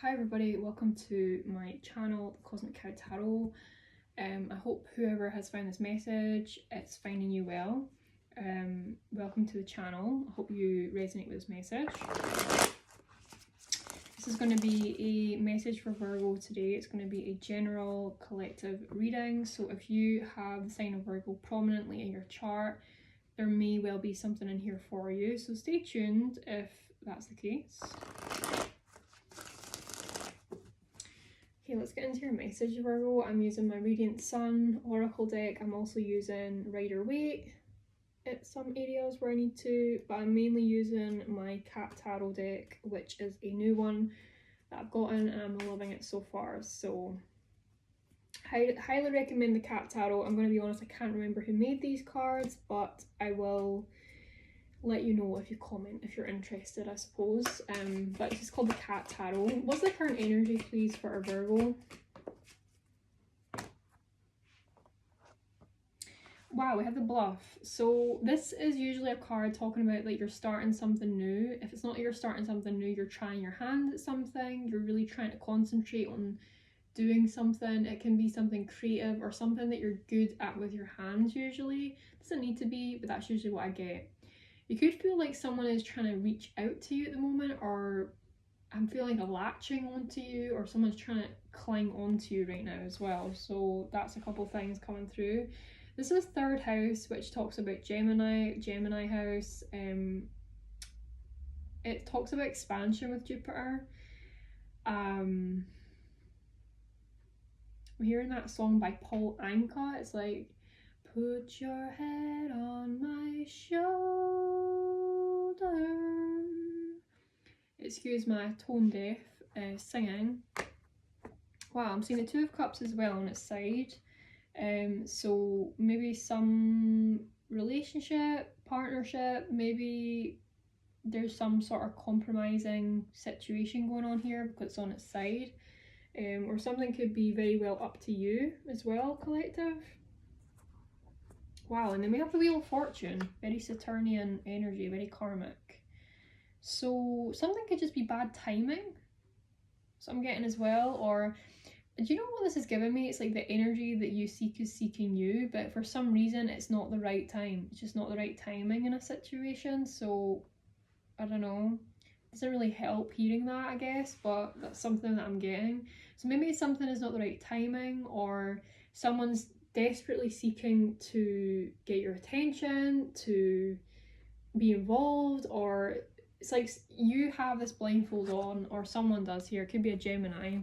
Hi everybody, welcome to my channel, The Cosmic Cow Tarot. I hope whoever has found this message, it's finding you well. Welcome to the channel. I hope you resonate with this message. This is going to be a message for Virgo today. It's going to be a general collective reading. So if you have the sign of Virgo prominently in your chart, there may well be something in here for you. So stay tuned if that's the case. Okay, let's get into your message, Virgo. I'm using my Radiant Sun Oracle deck. I'm also using Rider-Waite at some areas where I need to, but I'm mainly using my Cat Tarot deck, which is a new one that I've gotten and I'm loving it so far. So highly recommend the Cat Tarot. I'm going to be honest, I can't remember who made these cards, but I will let you know if you comment if you're interested, I suppose. But it's called the Cat Tarot. What's the current energy, please, for our Virgo? Wow, we have the Bluff. So this is usually a card talking about like you're starting something new. If it's not you're starting something new, you're trying your hand at something. You're really trying to concentrate on doing something. It can be something creative or something that you're good at with your hands usually. Doesn't need to be, but that's usually what I get. You could feel like someone is trying to reach out to you at the moment, or I'm feeling a latching onto you, or someone's trying to cling onto you right now as well. So that's a couple things coming through. This is third house, which talks about Gemini house. It talks about expansion with Jupiter. I'm hearing that song by Paul Anka. It's like, put your head on my shoulder. Excuse my tone deaf singing. Wow, I'm seeing the Two of Cups as well on its side. So maybe some relationship, partnership, maybe there's some sort of compromising situation going on here because it's on its side. Or something could be very well up to you as well, collective. Wow, and then we have the Wheel of Fortune, very Saturnian energy, very karmic. So something could just be bad timing. So I'm getting as well, or do you know what this is giving me? It's like the energy that you seek is seeking you, but for some reason it's not the right time. It's just not the right timing in a situation. So I don't know. It doesn't really help hearing that, I guess, but that's something that I'm getting. So maybe something is not the right timing, or someone's desperately seeking to get your attention, to be involved, or it's like you have this blindfold on, or someone does here. It could be a Gemini.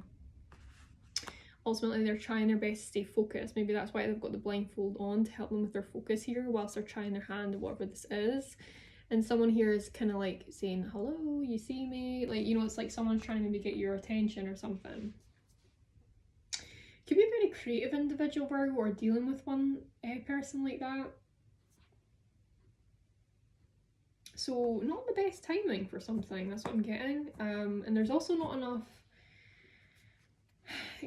Ultimately, they're trying their best to stay focused. Maybe that's why they've got the blindfold on, to help them with their focus here whilst they're trying their hand at whatever this is. And someone here is kind of like saying, hello, you see me? Like, you know, it's like someone's trying to maybe get your attention or something. Could be a very creative individual, Virgo, or dealing with one person like that. So not the best timing for something, that's what I'm getting. And there's also not enough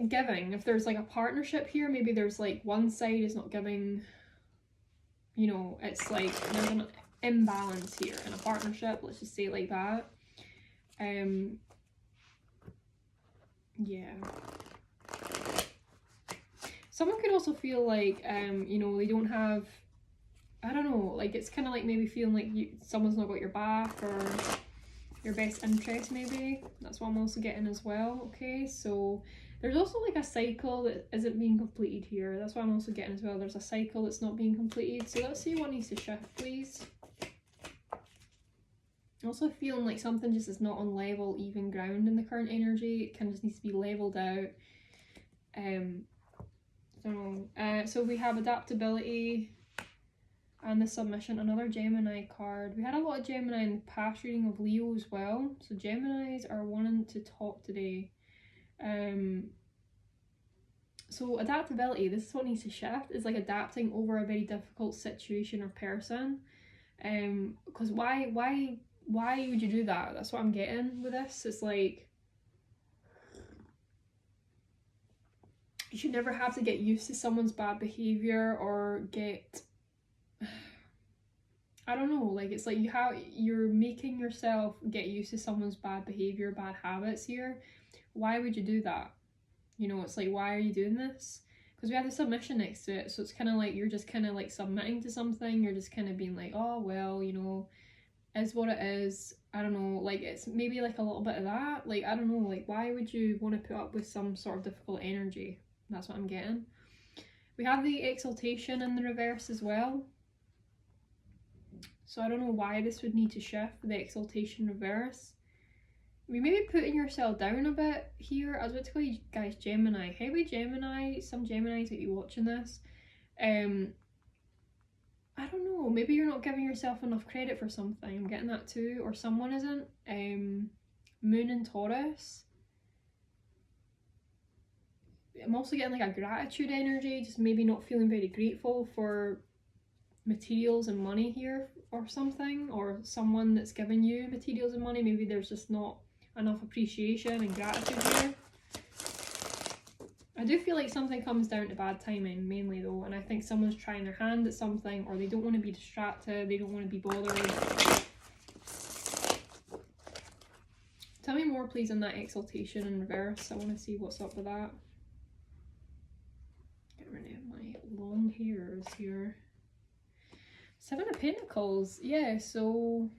giving. If there's like a partnership here, maybe there's like one side is not giving, you know, it's like there's an imbalance here in a partnership, let's just say it like that. Yeah. Someone could also feel like, you know, they don't have, I don't know, like it's kind of like maybe feeling like someone's not got your back or your best interest maybe. That's what I'm also getting as well, okay? So there's also like a cycle that isn't being completed here. That's what I'm also getting as well. There's a cycle that's not being completed. So let's see what needs to shift, please. Also feeling like something just is not on level, even ground in the current energy. It kind of just needs to be leveled out. I don't know. So we have adaptability and the submission, another Gemini card. We had a lot of Gemini in the past reading of Leo as well. So Geminis are wanting to talk today. So adaptability, this is what needs to shift, is like adapting over a very difficult situation or person. Because why would you do that? That's what I'm getting with this. It's like you should never have to get used to someone's bad behavior or get I don't know, like it's like you're making yourself get used to someone's bad behavior, bad habits here. Why would you do that? You know, it's like, why are you doing this? Because we have the submission next to it, so it's kind of like you're just kind of like submitting to something. You're just kind of being like, oh well, you know, is what it is. I don't know, like it's maybe like a little bit of that. Like I don't know, like why would you want to put up with some sort of difficult energy? That's what I'm getting. We have the exaltation in the reverse as well. So I don't know why this would need to shift, the exaltation reverse. I mean, maybe putting yourself down a bit here. I was about to call you guys Gemini. Heavy Gemini, some Geminis that you watching this. I don't know, maybe you're not giving yourself enough credit for something. I'm getting that too, or someone isn't. Moon in Taurus. I'm also getting like a gratitude energy, just maybe not feeling very grateful for materials and money here or something, or someone that's giving you materials and money. Maybe there's just not enough appreciation and gratitude here. I do feel like something comes down to bad timing mainly though, and I think someone's trying their hand at something, or they don't want to be distracted, they don't want to be bothered. Tell me more please on that exaltation in reverse. I want to see what's up with that. Get rid of my long hairs here. Seven of Pentacles, yeah, so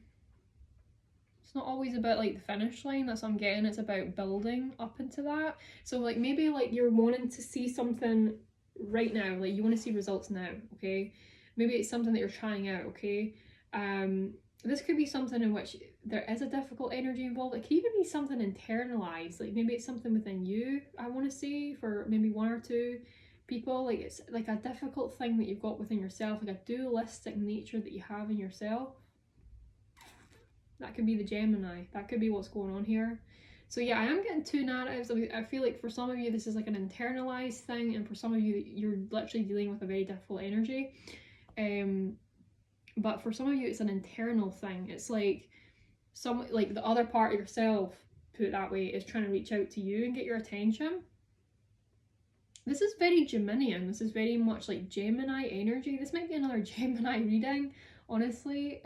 it's not always about like the finish line, that's what I'm getting. It's about building up into that. So like maybe like you're wanting to see something right now, like you want to see results now, okay? Maybe it's something that you're trying out, okay? This could be something in which there is a difficult energy involved. It could even be something internalized, like maybe it's something within you, I want to say, for maybe one or two people. Like it's like a difficult thing that you've got within yourself, like a dualistic nature that you have in yourself. That could be the Gemini. That could be what's going on here. So yeah, I am getting two narratives. I feel like for some of you this is like an internalized thing, and for some of you you're literally dealing with a very difficult energy. But for some of you it's an internal thing. It's like like the other part of yourself, put it that way, is trying to reach out to you and get your attention. This is very Geminian. This is very much like Gemini energy. This might be another Gemini reading, honestly.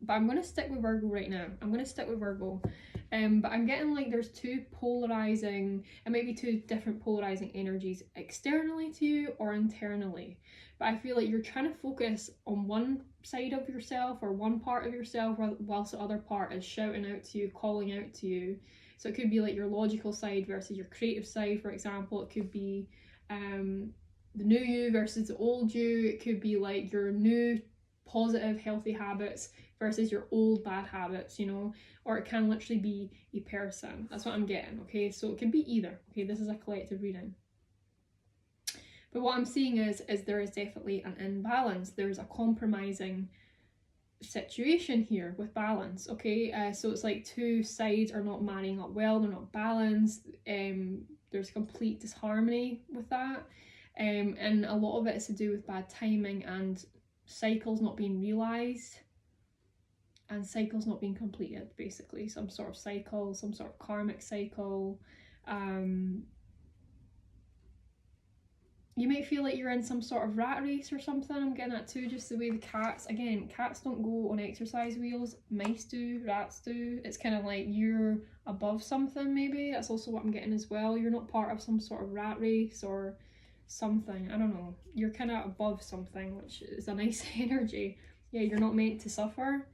But I'm going to stick with Virgo right now. I'm going to stick with Virgo. But I'm getting like there's two polarizing, and maybe two different polarizing energies externally to you or internally. But I feel like you're trying to focus on one side of yourself or one part of yourself, whilst the other part is shouting out to you, calling out to you. So it could be like your logical side versus your creative side, for example. It could be the new you versus the old you. It could be like your new positive, healthy habits versus your old bad habits, you know, or it can literally be a person. That's what I'm getting, okay? So it can be either, okay? This is a collective reading. But what I'm seeing is there is definitely an imbalance. There's a compromising situation here with balance, okay? So it's like two sides are not marrying up well, they're not balanced. There's complete disharmony with that. And a lot of it is to do with bad timing and cycles not being realised. And cycles not being completed, basically. Some sort of cycle, some sort of karmic cycle. You might feel like you're in some sort of rat race or something. I'm getting that too, just the way the cats, again, cats don't go on exercise wheels, mice do, rats do. It's kind of like you're above something, maybe. That's also what I'm getting as well. You're not part of some sort of rat race or something. I don't know. You're kind of above something, which is a nice energy. Yeah, you're not meant to suffer.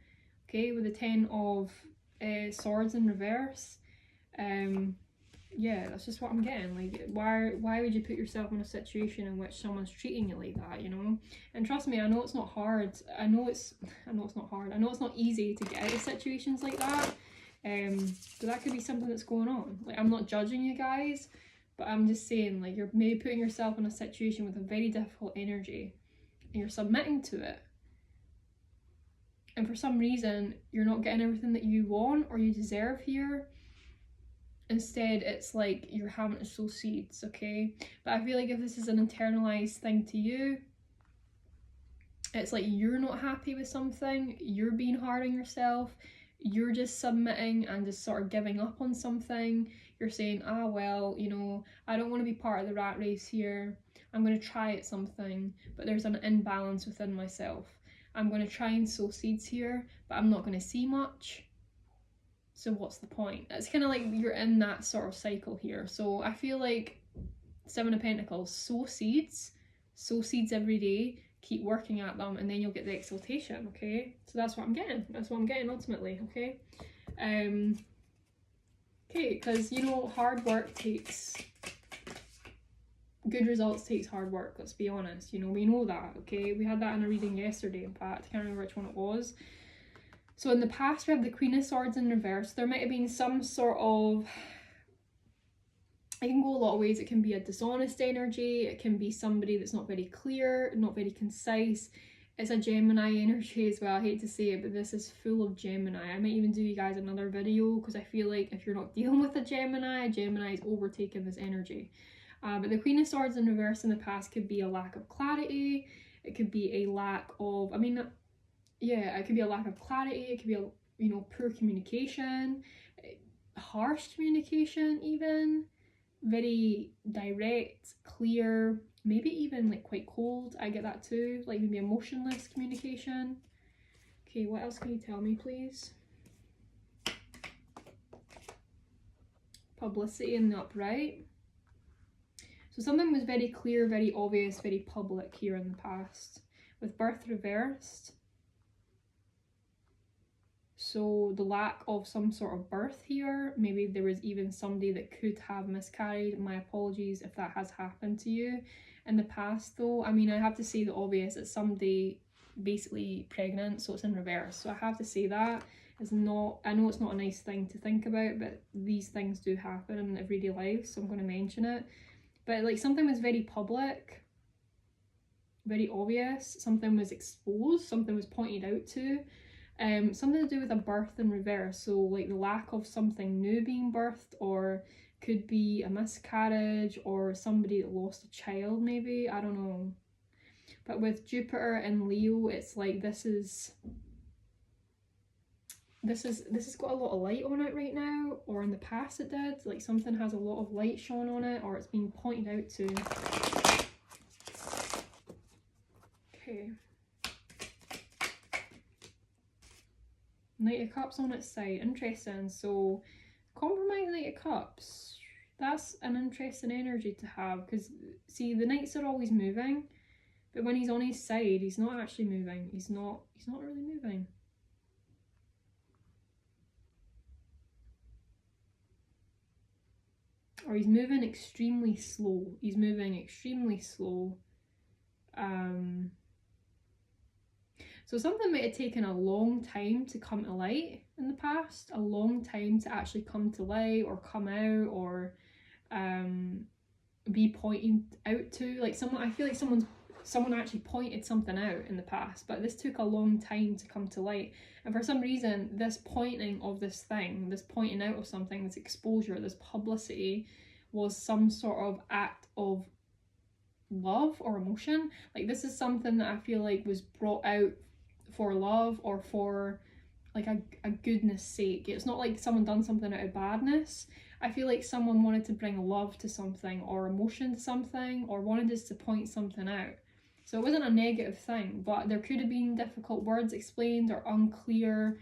Okay, with the 10 of Swords in reverse. Yeah, that's just what I'm getting. Like, why would you put yourself in a situation in which someone's treating you like that, you know? And trust me, I know it's not hard. I know it's not hard. I know it's not easy to get out of situations like that. But that could be something that's going on. Like, I'm not judging you guys, but I'm just saying, like, you're maybe putting yourself in a situation with a very difficult energy, and you're submitting to it. And for some reason, you're not getting everything that you want or you deserve here. Instead, it's like you're having to sow seeds, okay? But I feel like if this is an internalized thing to you, it's like you're not happy with something, you're being hard on yourself, you're just submitting and just sort of giving up on something. You're saying, ah, well, you know, I don't want to be part of the rat race here. I'm going to try at something, but there's an imbalance within myself. I'm going to try and sow seeds here, but I'm not going to see much. So what's the point? It's kind of like you're in that sort of cycle here. So I feel like Seven of Pentacles, sow seeds every day, keep working at them, and then you'll get the exaltation, okay? So that's what I'm getting. That's what I'm getting ultimately, okay? Okay, because, you know, hard work takes... Good results takes hard work, let's be honest. You know, we know that, okay? We had that in a reading yesterday, in fact. I can't remember which one it was. So in the past, we have the Queen of Swords in reverse. There might have been some sort of... It can go a lot of ways. It can be a dishonest energy. It can be somebody that's not very clear, not very concise. It's a Gemini energy as well. I hate to say it, but this is full of Gemini. I might even do you guys another video because I feel like if you're not dealing with a Gemini is overtaking this energy. But the Queen of Swords in reverse in the past could be a lack of clarity. It could be a lack of, it could be a lack of clarity. It could be a, you know, poor communication, harsh communication even. Very direct, clear, maybe even like quite cold. I get that too, like maybe emotionless communication. Okay, what else can you tell me, please? Publicity in the upright. So something was very clear, very obvious, very public here in the past. With birth reversed. So the lack of some sort of birth here, maybe there was even somebody that could have miscarried. My apologies if that has happened to you in the past though. I mean, I have to say the obvious, it's somebody basically pregnant, so it's in reverse. So I have to say that. It's not, I know it's not a nice thing to think about, but these things do happen in everyday life, so I'm going to mention it. But like something was very public, very obvious, something was exposed, something was pointed out to. Something to do with a birth in reverse, so like the lack of something new being birthed, or could be a miscarriage or somebody that lost a child maybe, I don't know. But with Jupiter and Leo, it's like this has got a lot of light on it right now, or in the past it did, like something has a lot of light shone on it, or it's being pointed out to. Okay. Knight of Cups on its side, interesting. So compromise Knight of Cups, that's an interesting energy to have, because see, the Knights are always moving, but when he's on his side, he's not actually moving. He's not really moving. Or he's moving extremely slow. He's moving extremely slow. So something might have taken a long time to come to light in the past, a long time to actually come to light or come out, or be pointed out to. Like I feel like someone actually pointed something out in the past, but this took a long time to come to light. And for some reason, this pointing of this thing, this pointing out of something, this exposure, this publicity, was some sort of act of love or emotion. Like this is something that I feel like was brought out for love or for like a goodness sake. It's not like someone done something out of badness. I feel like someone wanted to bring love to something or emotion to something, or wanted us to point something out. So it wasn't a negative thing, but there could have been difficult words explained or unclear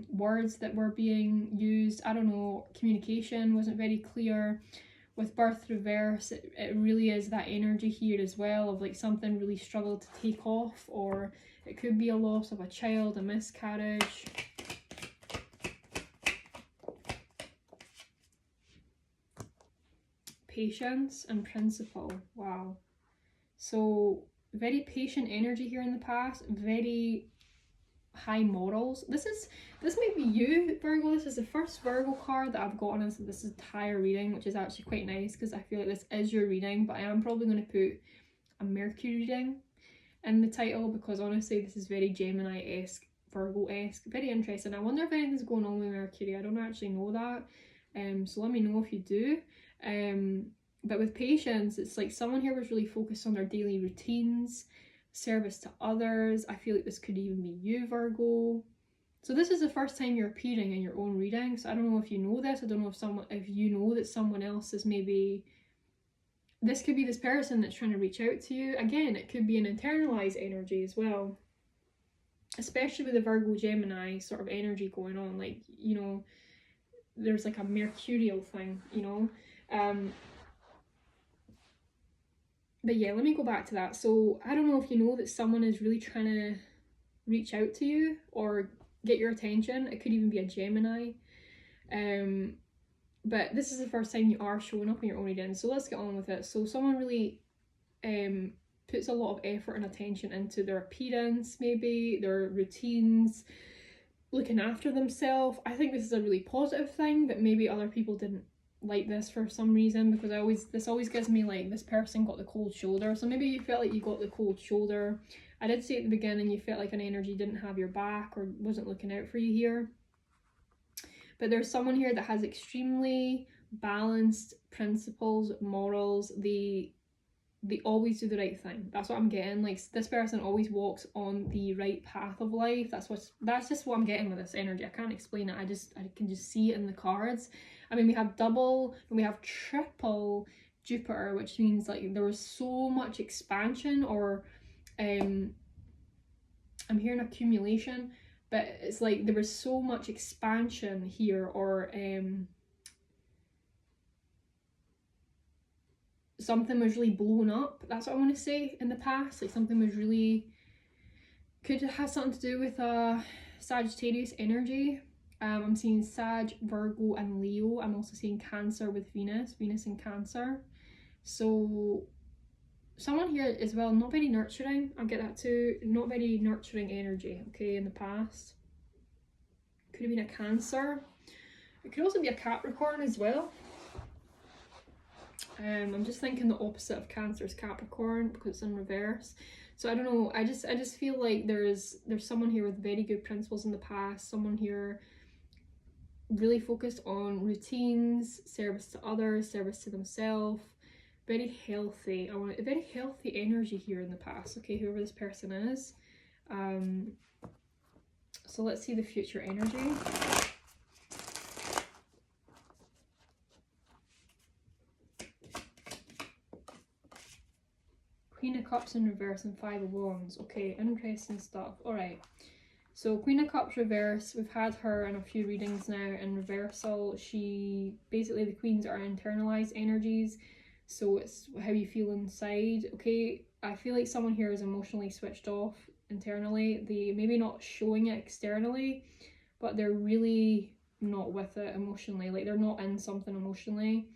words that were being used. I don't know, communication wasn't very clear. With birth reverse, it really is that energy here as well of like something really struggled to take off, or it could be a loss of a child, a miscarriage. Patience and principle. Wow. So very patient energy here in the past, very high morals. This might be you, Virgo. This is the first Virgo card that I've gotten in this entire reading, which is actually quite nice because I feel like this is your reading, but I am probably going to put a Mercury reading in the title because honestly this is very Gemini-esque, Virgo-esque, very interesting. I wonder if anything's going on with Mercury. I don't actually know that, so let me know if you do. But with patience, it's like someone here was really focused on their daily routines, service to others. I feel like this could even be you, Virgo. So this is the first time you're appearing in your own reading, so I don't know if you know this. I don't know if you know that someone else is maybe, this could be this person that's trying to reach out to you. Again, it could be an internalized energy as well. especially with the Virgo Gemini sort of energy going on, like, you know, there's like a mercurial thing, you know. But yeah, let me go back to that. So I don't know if you know that someone is really trying to reach out to you or get your attention. It could even be a Gemini. But this is the first time you are showing up in your own reading. So let's get on with it. So someone really puts a lot of effort and attention into their appearance, maybe their routines, looking after themselves. I think this is a really positive thing, but maybe other people didn't like this for some reason, because this always gives me like this person got the cold shoulder. So maybe you felt like you got the cold shoulder. I did say at the beginning you felt like an energy didn't have your back or wasn't looking out for you here. But there's someone here that has extremely balanced principles, morals. They always do the right thing. That's what I'm getting. Like, this person always walks on the right path of life. That's just what I'm getting with this energy. I can't explain it. I can just see it in the cards. I mean, we have double and we have triple Jupiter, which means like there was so much expansion, or I'm hearing accumulation, but it's like there was so much expansion here, or something was really blown up. That's what I want to say in the past. Like, something was really, could have something to do with Sagittarius energy. I'm seeing Sag, Virgo and Leo. I'm also seeing Cancer with Venus and Cancer. So someone here as well, not very nurturing. I'll get that too. Not very nurturing energy, okay, in the past. Could have been a Cancer. It could also be a Capricorn as well. I'm just thinking the opposite of Cancer is Capricorn because it's in reverse. So I don't know. I just feel like there's someone here with very good principles in the past. Someone here really focused on routines, service to others, service to themselves. Very healthy. I want a very healthy energy here in the past. Okay, whoever this person is. So let's see the future energy. Queen of Cups in reverse and Five of Wands. Okay, interesting stuff. Alright. So Queen of Cups reverse, we've had her in a few readings now in reversal. She, basically the queens are internalized energies. So it's how you feel inside. Okay, I feel like someone here is emotionally switched off internally. They maybe not showing it externally, but they're really not with it emotionally. Like, they're not in something emotionally.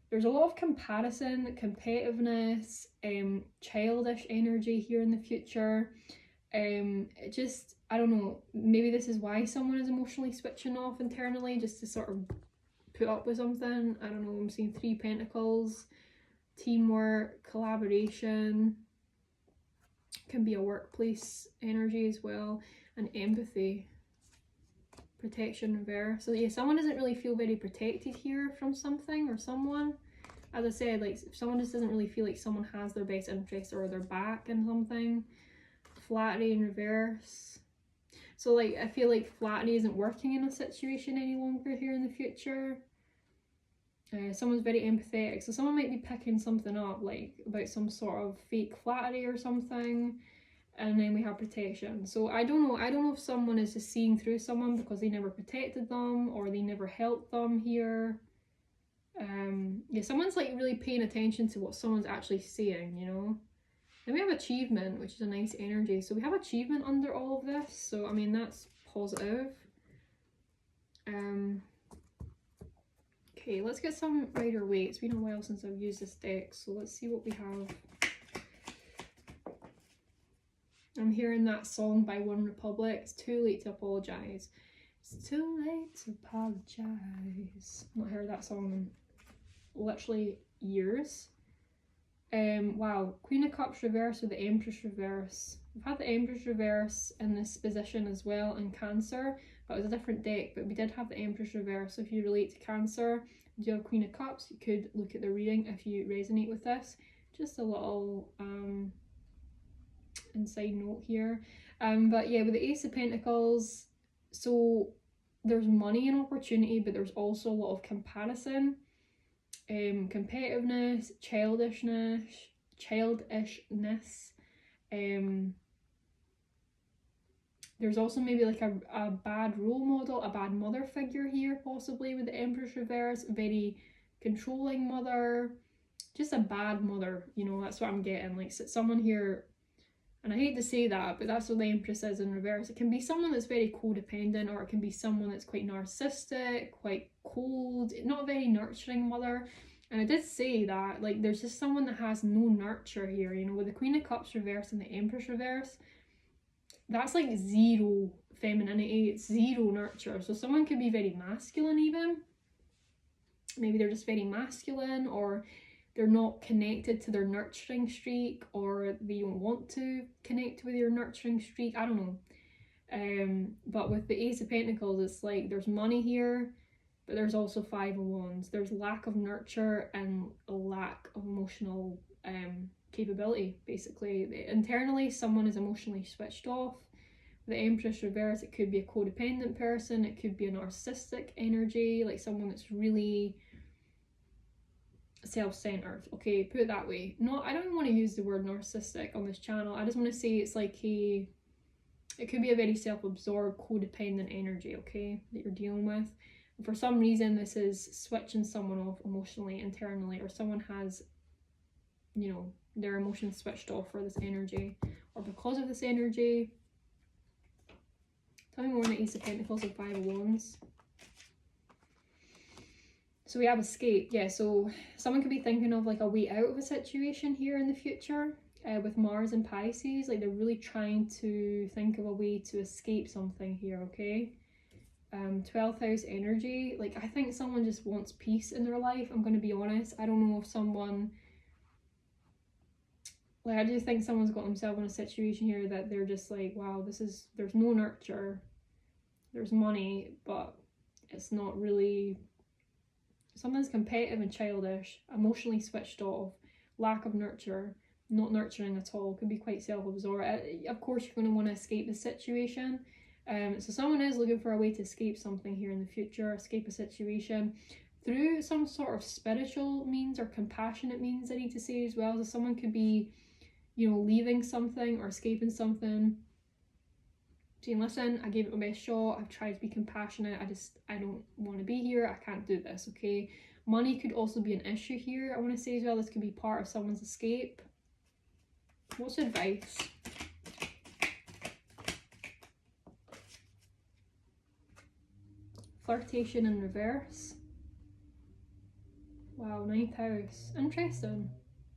There's a lot of comparison, competitiveness, childish energy here in the future. It just, I don't know, maybe this is why someone is emotionally switching off internally, just to sort of put up with something. I don't know, I'm seeing Three Pentacles, teamwork, collaboration, can be a workplace energy as well, and empathy, protection reverse. So yeah, someone doesn't really feel very protected here from something or someone. As I said, like, someone just doesn't really feel like someone has their best interest or their back in something. Flattery in reverse. So like, I feel like flattery isn't working in a situation any longer here in the future. Someone's very empathetic, so someone might be picking something up, like about some sort of fake flattery or something. And then we have protection. So I don't know if someone is just seeing through someone because they never protected them or they never helped them here. Yeah, someone's like really paying attention to what someone's actually saying, you know. Then we have achievement, which is a nice energy. So we have achievement under all of this. So I mean, that's positive. Okay, let's get some Rider-Waite. It's been a while since I've used this deck, so let's see what we have. I'm hearing that song by One Republic. It's too late to apologise. It's too late to apologise. Not heard that song in literally years. Wow, Queen of Cups reverse with the Empress reverse. We've had the Empress reverse in this position as well in Cancer, but it was a different deck, but we did have the Empress reverse. So if you relate to Cancer, you have Queen of Cups, you could look at the reading if you resonate with this. Just a little inside note here. But yeah, with the Ace of Pentacles, so there's money and opportunity, but there's also a lot of comparison, competitiveness, childishness. There's also maybe like a bad role model, a bad mother figure here, possibly with the Empress reverse, very controlling mother, just a bad mother, you know, that's what I'm getting. Like someone here, and I hate to say that, but that's what the Empress is in reverse. It can be someone that's very codependent, or it can be someone that's quite narcissistic, quite cold, not a very nurturing mother. And I did say that, like, there's just someone that has no nurture here, you know, with the Queen of Cups reverse and the Empress reverse. That's like zero femininity, it's zero nurture. So someone could be very masculine even. Maybe they're just very masculine, or they're not connected to their nurturing streak, or they don't want to connect with your nurturing streak. I don't know. But with the Ace of Pentacles, it's like there's money here, but there's also Five of Wands. There's lack of nurture and a lack of emotional capability, basically. Internally, someone is emotionally switched off. The Empress reverse, it could be a codependent person, it could be a narcissistic energy, like someone that's really self-centered, okay, put it that way. I don't even want to use the word narcissistic on this channel. I just want to say it's like it could be a very self-absorbed, codependent energy, okay, that you're dealing with. And for some reason, this is switching someone off emotionally, internally, or someone has, you know, their emotions switched off for this energy, or because of this energy. Tell me more on the Ace of Pentacles and Five of Wands. So we have escape. Yeah, so someone could be thinking of like a way out of a situation here in the future with Mars and Pisces. Like they're really trying to think of a way to escape something here, okay? 12th house energy. Like I think someone just wants peace in their life. I'm going to be honest. I don't know if someone... Like, I do think someone's got themselves in a situation here that they're just like, wow, there's no nurture, there's money, but it's not really, someone's competitive and childish, emotionally switched off, lack of nurture, not nurturing at all, could be quite self-absorbed. Of course, you're going to want to escape the situation. So someone is looking for a way to escape something here in the future, escape a situation through some sort of spiritual means or compassionate means, I need to say as well. So someone could be, you know, leaving something or escaping something, saying, listen, I gave it my best shot, I've tried to be compassionate, I don't want to be here, I can't do this, okay? Money could also be an issue here, I want to say as well. This could be part of someone's escape. What's advice? Flirtation in reverse. Wow, 9th house. Interesting.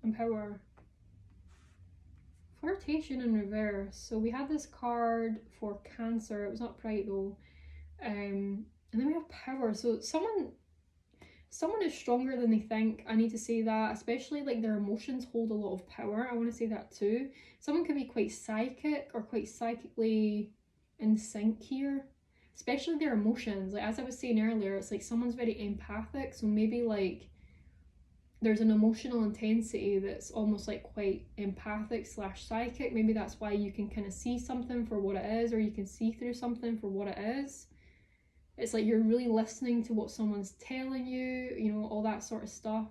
And power. Flirtation in reverse. So we had this card for Cancer. It was upright though. And then we have power. So someone is stronger than they think. I need to say that. Especially like their emotions hold a lot of power. I want to say that too. Someone can be quite psychic or quite psychically in sync here. Especially their emotions. Like as I was saying earlier, it's like someone's very empathic. So maybe like there's an emotional intensity that's almost like quite empathic / psychic. Maybe that's why you can kind of see something for what it is, or you can see through something for what it is. It's like you're really listening to what someone's telling you, you know, all that sort of stuff.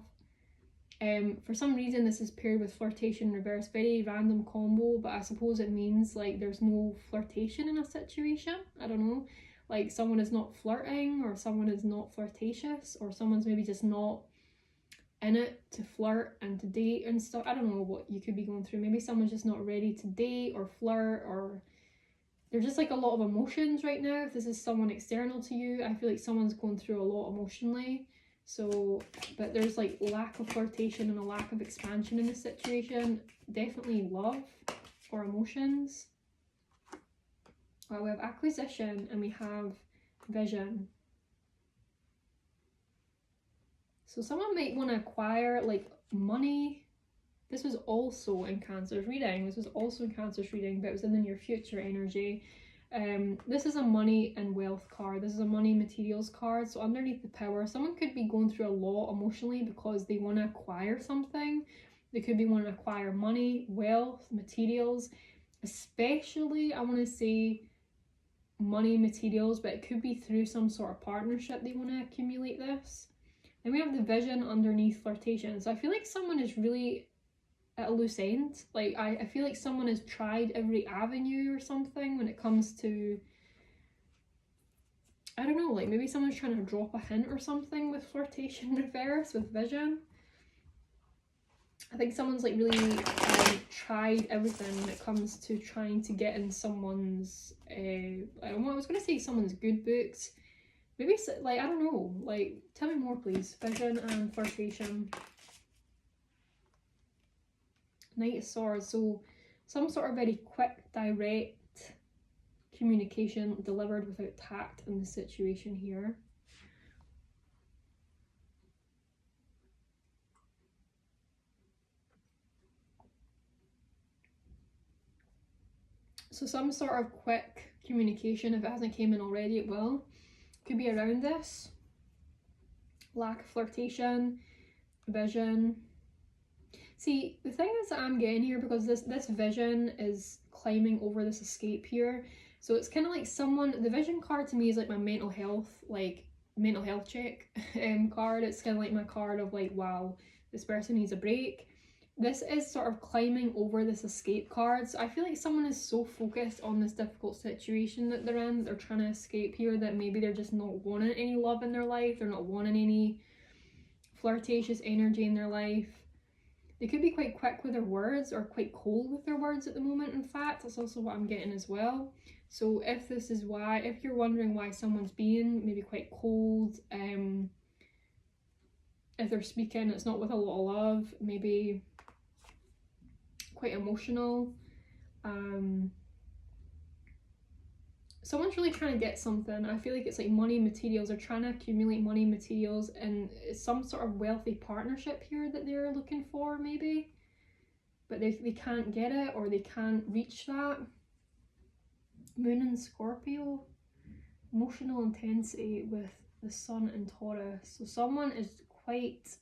For some reason this is paired with flirtation reverse, very random combo, but I suppose it means like there's no flirtation in a situation. I don't know, like someone is not flirting, or someone is not flirtatious, or someone's maybe just not in it to flirt and to date and stuff. I don't know what you could be going through. Maybe someone's just not ready to date or flirt, or there's just like a lot of emotions right now. If this is someone external to you, I feel like someone's going through a lot emotionally. So, but there's like lack of flirtation and a lack of expansion in this situation. Definitely love or emotions. Well, we have acquisition and we have vision. So someone might want to acquire like money. This was also in Cancer's reading. This was also in Cancer's reading, but it was in the near future energy. This is a money and wealth card. This is a money materials card. So underneath the power, someone could be going through a lot emotionally because they want to acquire something. They could be wanting to acquire money, wealth, materials, especially I want to say money, materials, but it could be through some sort of partnership they want to accumulate this. Then we have the vision underneath flirtation. So I feel like someone is really at a loose end. Like, I feel like someone has tried every avenue or something when it comes to, I don't know, like maybe someone's trying to drop a hint or something with flirtation reverse, with vision. I think someone's like really tried everything when it comes to trying to get in someone's, I was going to say someone's good books. Maybe it's like, I don't know, like, tell me more please. Vision and flirtation. Knight of Swords, so some sort of very quick, direct communication delivered without tact in the situation here. So some sort of quick communication, if it hasn't came in already, it will. Could be around this. Lack of flirtation, vision. See, the thing is that I'm getting here, because this vision is climbing over this escape here. So it's kind of like someone, the vision card to me is like my mental health check card. It's kind of like my card of like, wow, this person needs a break. This is sort of climbing over this escape card. So I feel like someone is so focused on this difficult situation that they're in, that they're trying to escape here, that maybe they're just not wanting any love in their life. They're not wanting any flirtatious energy in their life. They could be quite quick with their words, or quite cold with their words at the moment. In fact, that's also what I'm getting as well. So if this is why, if you're wondering why someone's being maybe quite cold, if they're speaking, it's not with a lot of love, maybe quite emotional. Someone's really trying to get something. I feel like it's like money, materials. They're trying to accumulate money, materials, and it's some sort of wealthy partnership here that they're looking for, maybe. But they can't get it, or they can't reach that. Moon and Scorpio. Emotional intensity with the Sun and Taurus. So someone is quite...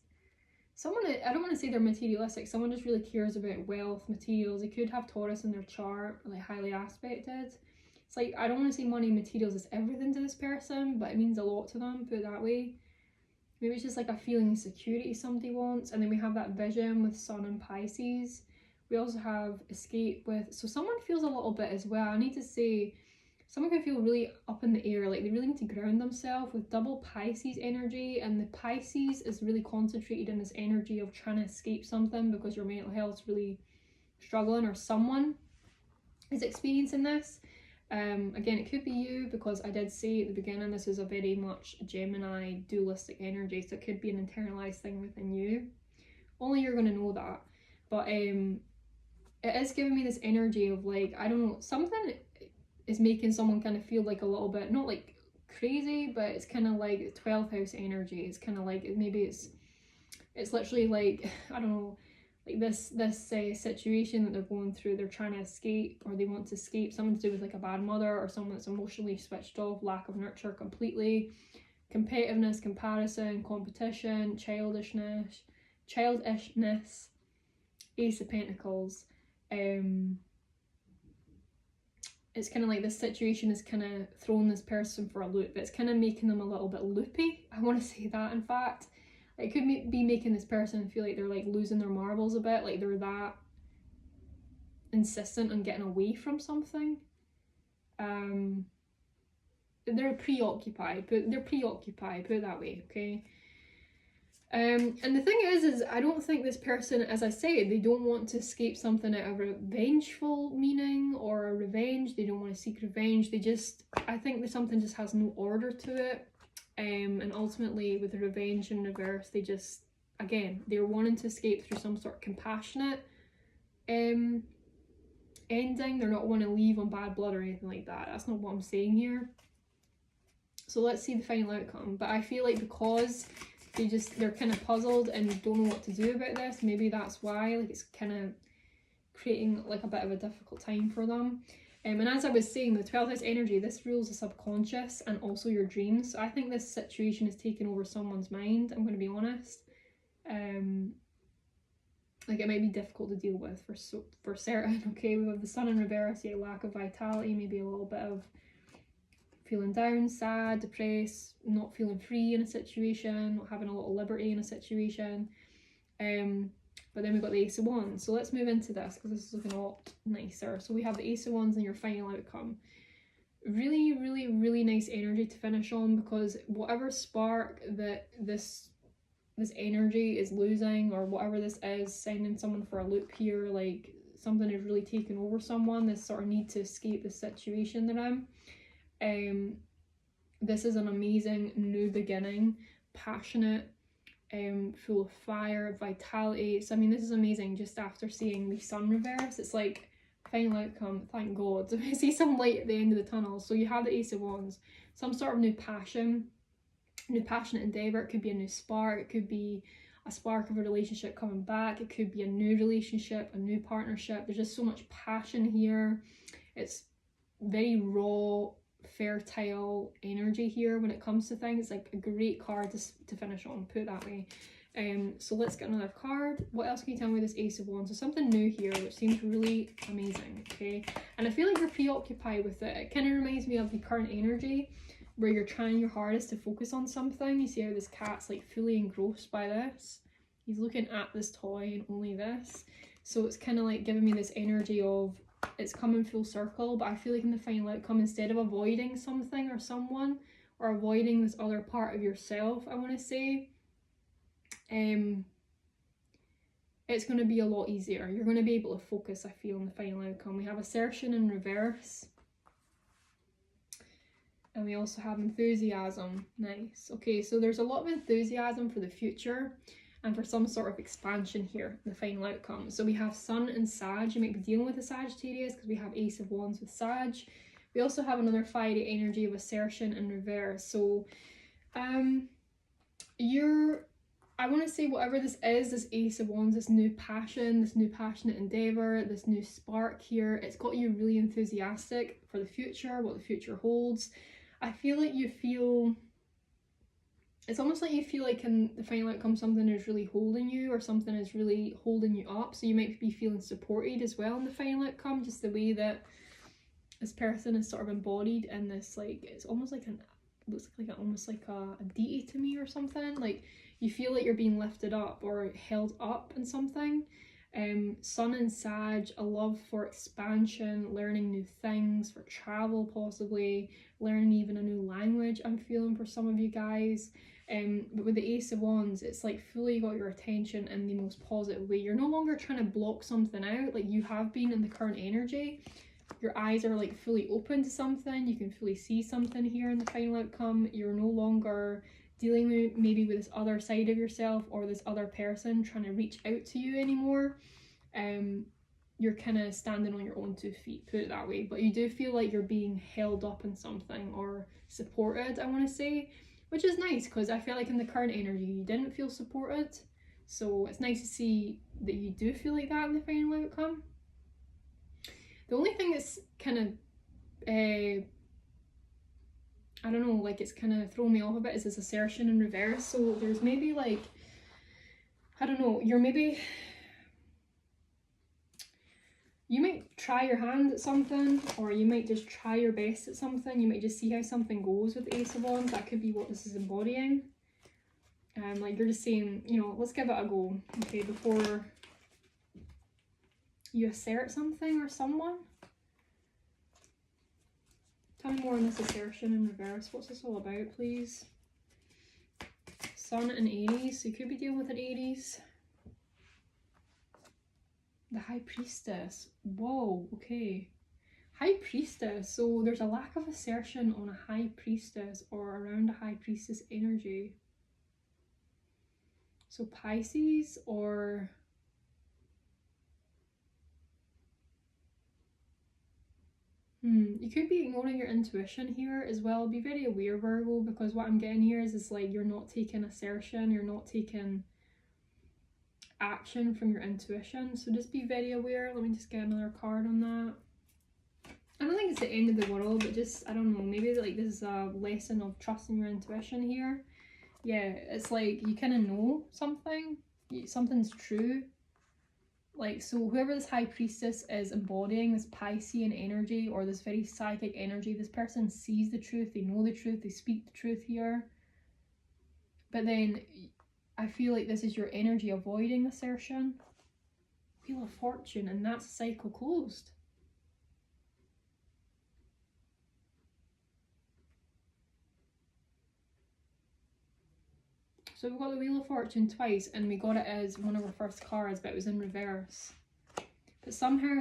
I don't want to say they're materialistic. Someone just really cares about wealth, materials. They could have Taurus in their chart, like highly aspected. It's like, I don't want to say money, materials is everything to this person, but it means a lot to them, put it that way. Maybe it's just like a feeling of security somebody wants. And then we have that vision with Sun and Pisces. We also have escape with, so someone feels a little bit as well. I need to say, someone can feel really up in the air, like they really need to ground themselves with double Pisces energy. And the Pisces is really concentrated in this energy of trying to escape something because your mental health is really struggling, or someone is experiencing this. Again, it could be you, because I did say at the beginning this is a very much Gemini dualistic energy, so it could be an internalized thing within you. Only you're going to know that. But it is giving me this energy of like, I don't know, something is making someone kind of feel like a little bit, not like crazy, but it's kind of like 12th house energy. It's kind of like, maybe it's literally like, I don't know, like this situation that they're going through, they're trying to escape, or they want to escape something to do with like a bad mother, or someone that's emotionally switched off, lack of nurture completely, competitiveness, comparison, competition, childishness, Ace of Pentacles. It's kind of like this situation is kind of throwing this person for a loop. It's kind of making them a little bit loopy. I want to say that, in fact. It could be making this person feel like they're like losing their marbles a bit, like they're that insistent on getting away from something. They're preoccupied, put it that way, okay? And the thing is I don't think this person, as I say, they don't want to escape something out of a vengeful meaning or a revenge. They don't want to seek revenge. I think that something just has no order to it. And ultimately with the revenge in reverse, they just, again, they're wanting to escape through some sort of compassionate ending. They're not wanting to leave on bad blood or anything like that. That's not what I'm saying here. So let's see the final outcome. But I feel like because they're kind of puzzled and don't know what to do about this, maybe that's why, like, it's kind of creating like a bit of a difficult time for them. And as I was saying, the 12th house energy, this rules the subconscious and also your dreams. So I think this situation is taking over someone's mind, I'm going to be honest. Like, it might be difficult to deal with for certain. Okay, we have the Sun in reverse, yeah, lack of vitality, maybe a little bit of feeling down, sad, depressed, not feeling free in a situation, not having a lot of liberty in a situation. But then we've got the Ace of Wands. So let's move into this because this is looking a lot nicer. So we have the Ace of Wands and your final outcome. Really, really, really nice energy to finish on, because whatever spark that this energy is losing, or whatever this is, sending someone for a loop here, like something is really taking over someone, this sort of need to escape the situation that I'm this is an amazing new beginning, passionate, full of fire, vitality. So I mean, this is amazing. Just after seeing the sun reverse, it's like final outcome, thank God. I see some light at the end of the tunnel. So you have the Ace of Wands, some sort of new passion, new passionate endeavor. It could be a new spark, it could be a spark of a relationship coming back, it could be a new relationship, a new partnership. There's just so much passion here. It's very raw, fertile energy here when it comes to things. It's like a great card to finish on, put it that way. So let's get another card. What else can you tell me with this Ace of Wands? So something new here, which seems really amazing, okay? And I feel like you're preoccupied with it. It kind of reminds me of the current energy where you're trying your hardest to focus on something. You see how this cat's like fully engrossed by this. He's looking at this toy and only this. So it's kind of like giving me this energy of it's coming full circle, but I feel like in the final outcome, instead of avoiding something or someone, or avoiding this other part of yourself, I want to say, it's going to be a lot easier. You're going to be able to focus, I feel, in the final outcome. We have assertion in reverse. And we also have enthusiasm. Nice. Okay, so there's a lot of enthusiasm for the future and for some sort of expansion here in the final outcome. So we have Sun and Sag. You might be dealing with a Sagittarius because we have Ace of Wands with Sag. We also have another fiery energy of assertion in reverse. So I want to say whatever this is, this Ace of Wands, this new passion, this new passionate endeavour, this new spark here, it's got you really enthusiastic for the future, what the future holds. I feel like it's almost like you feel like in the final outcome something is really holding you, or something is really holding you up. So you might be feeling supported as well in the final outcome, just the way that this person is sort of embodied in this, like, it's almost like looks like almost like a deity to me or something. Like you feel like you're being lifted up or held up in something. Sun and Sag, a love for expansion, learning new things, for travel possibly, learning even a new language I'm feeling for some of you guys. But with the Ace of Wands, it's like fully got your attention in the most positive way. You're no longer trying to block something out like you have been in the current energy. Your eyes are like fully open to something. You can fully see something here in the final outcome. You're no longer dealing with maybe with this other side of yourself or this other person trying to reach out to you anymore. You're kind of standing on your own 2 feet, put it that way. But you do feel like you're being held up in something or supported, I want to say, which is nice because I feel like in the current energy you didn't feel supported. So it's nice to see that you do feel like that in the final outcome. The only thing that's kind of, I don't know, like it's kind of thrown me off a bit is this assertion in reverse. So there's maybe like, I don't know, you might try your hand at something, or you might just try your best at something. You might just see how something goes with the Ace of Wands. That could be what this is embodying. Like you're just saying, you know, let's give it a go, okay, before you assert something or someone. Tell me more on this assertion in reverse. What's this all about, please? Sun and Aries. So you could be dealing with an Aries. The High Priestess. Whoa, okay. High Priestess. So there's a lack of assertion on a High Priestess or around a High Priestess energy. So Pisces or... You could be ignoring your intuition here as well. Be very aware, Virgo, because what I'm getting here is it's like you're not taking assertion, you're not taking action from your intuition. So just be very aware. Let me just get another card on that. I don't think it's the end of the world, but just, I don't know, maybe like this is a lesson of trusting your intuition here. Yeah, it's like you kind of know something, something's true. Like, so whoever this High Priestess is embodying, this Piscean energy or this very psychic energy, this person sees the truth, they know the truth, they speak the truth here. But then I feel like this is your energy avoiding assertion. Wheel of Fortune, and that's a cycle closed. So we've got the Wheel of Fortune twice, and we got it as one of our first cards, but it was in reverse. But somehow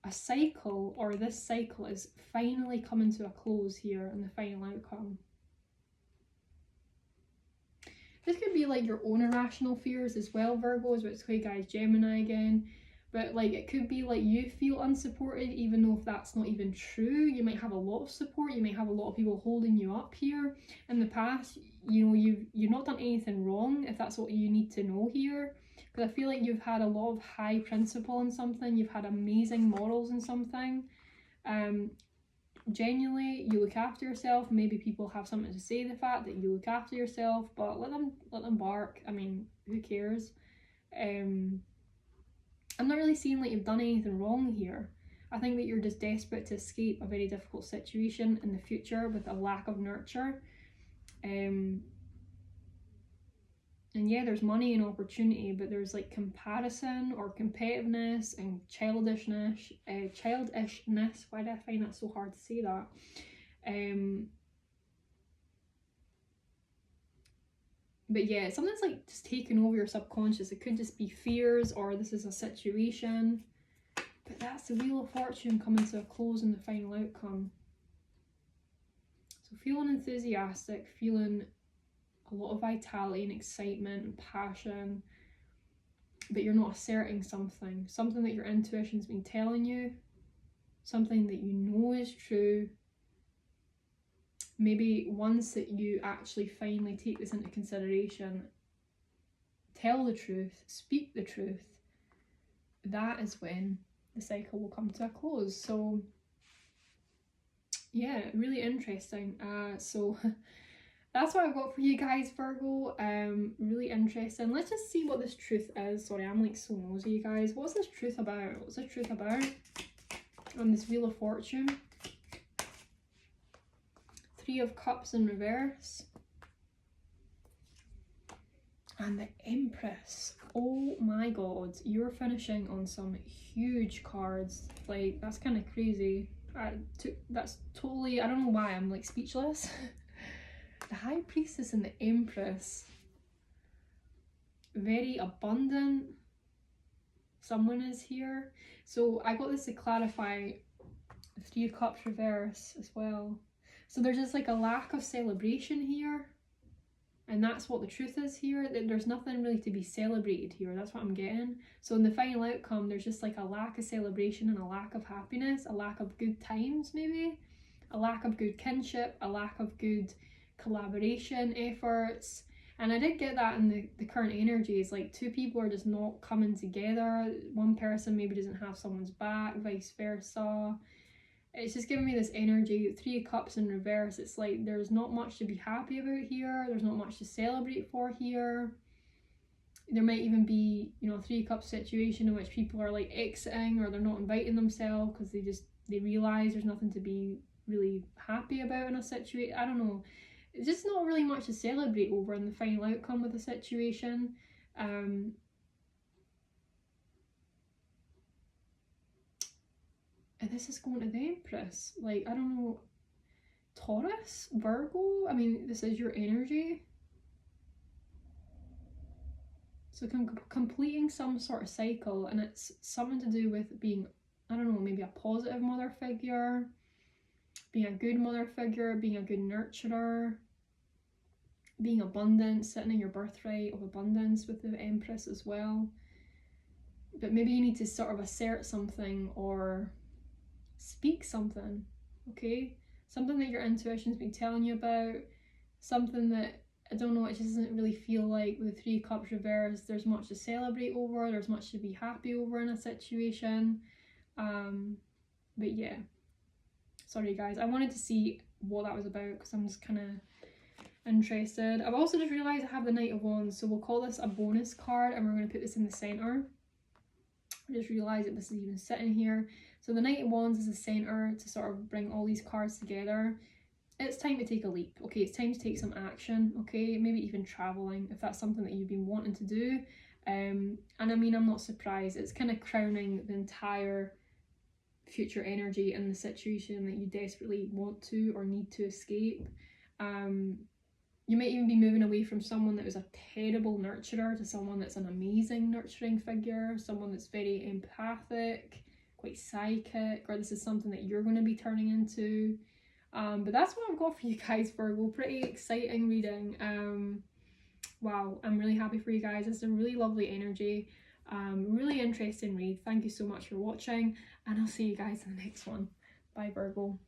a cycle, or this cycle, is finally coming to a close here in the final outcome. This could be like your own irrational fears as well, Virgos, which is guys, Gemini again. But like it could be like you feel unsupported, even though if that's not even true. You might have a lot of support, you might have a lot of people holding you up here. In the past, you know, you've not done anything wrong, if that's what you need to know here. Because I feel like you've had a lot of high principle in something, you've had amazing morals in something. Genuinely, you look after yourself. Maybe people have something to say the fact that you look after yourself, but let them bark. I mean, who cares? I'm not really seeing like you've done anything wrong here. I think that you're just desperate to escape a very difficult situation in the future with a lack of nurture. And yeah, there's money and opportunity, but there's like comparison or competitiveness and childishness. Why do I find that so hard to say that? But yeah, something's like just taking over your subconscious. It could just be fears, or this is a situation. But that's the Wheel of Fortune coming to a close in the final outcome. So feeling enthusiastic, feeling a lot of vitality and excitement and passion, but you're not asserting something that your intuition's been telling you, something that you know is true. Maybe once that you actually finally take this into consideration, tell the truth, speak the truth, that is when the cycle will come to a close. So yeah, really interesting. So that's what I've got for you guys, Virgo. Really interesting. Let's just see what this truth is. Sorry, I'm like so nosy, you guys. What's this truth about? What's this truth about on this Wheel of Fortune? Three of Cups in reverse. And the Empress. Oh my god, you're finishing on some huge cards. Like, that's kind of crazy. That's totally, I don't know why I'm like speechless. The High Priestess and the Empress. Very abundant. Someone is here. So I got this to clarify the Three of Cups reverse as well. So there's just like a lack of celebration here. And that's what the truth is here. There's nothing really to be celebrated here. That's what I'm getting. So in the final outcome, there's just like a lack of celebration and a lack of happiness, a lack of good times maybe, a lack of good kinship, a lack of good collaboration efforts. And I did get that in the current energies. Like two people are just not coming together. One person maybe doesn't have someone's back, vice versa. It's just giving me this energy. Three of Cups in reverse. It's like there's not much to be happy about here. There's not much to celebrate for here. There might even be, you know, a Three of Cups situation in which people are like exiting, or they're not inviting themselves because they realise there's nothing to be really happy about in a situation. I don't know. It's just not really much to celebrate over in the final outcome of the situation. And this is going to the Empress. Like, I don't know, Taurus, Virgo. I mean, this is your energy. So completing some sort of cycle, and it's something to do with being, I don't know, maybe a positive mother figure, being a good mother figure, being a good nurturer, being abundant, sitting in your birthright of abundance with the Empress as well. But maybe you need to sort of assert something or speak something, okay? Something that your intuition's been telling you about, something that, I don't know, it just doesn't really feel like with the Three of Cups reverse there's much to celebrate over, there's much to be happy over in a situation. But yeah, sorry guys, I wanted to see what that was about because I'm just kind of interested. I've also just realised I have the Knight of Wands, so we'll call this a bonus card and we're going to put this in the centre. I just realised that this is even sitting here. So the Knight of Wands is the centre to sort of bring all these cards together. it's time to take a leap, okay? It's time to take some action, okay? Maybe even traveling, if that's something that you've been wanting to do. And I mean, I'm not surprised. It's kind of crowning the entire future energy in the situation that you desperately want to or need to escape. You might even be moving away from someone that was a terrible nurturer to someone that's an amazing nurturing figure, someone that's very empathic, quite psychic, or this is something that you're going to be turning into. But that's what I've got for you guys, Virgo. Pretty exciting reading. Wow, I'm really happy for you guys. It's a really lovely energy. Really interesting read. Thank you so much for watching, and I'll see you guys in the next one. Bye, Virgo.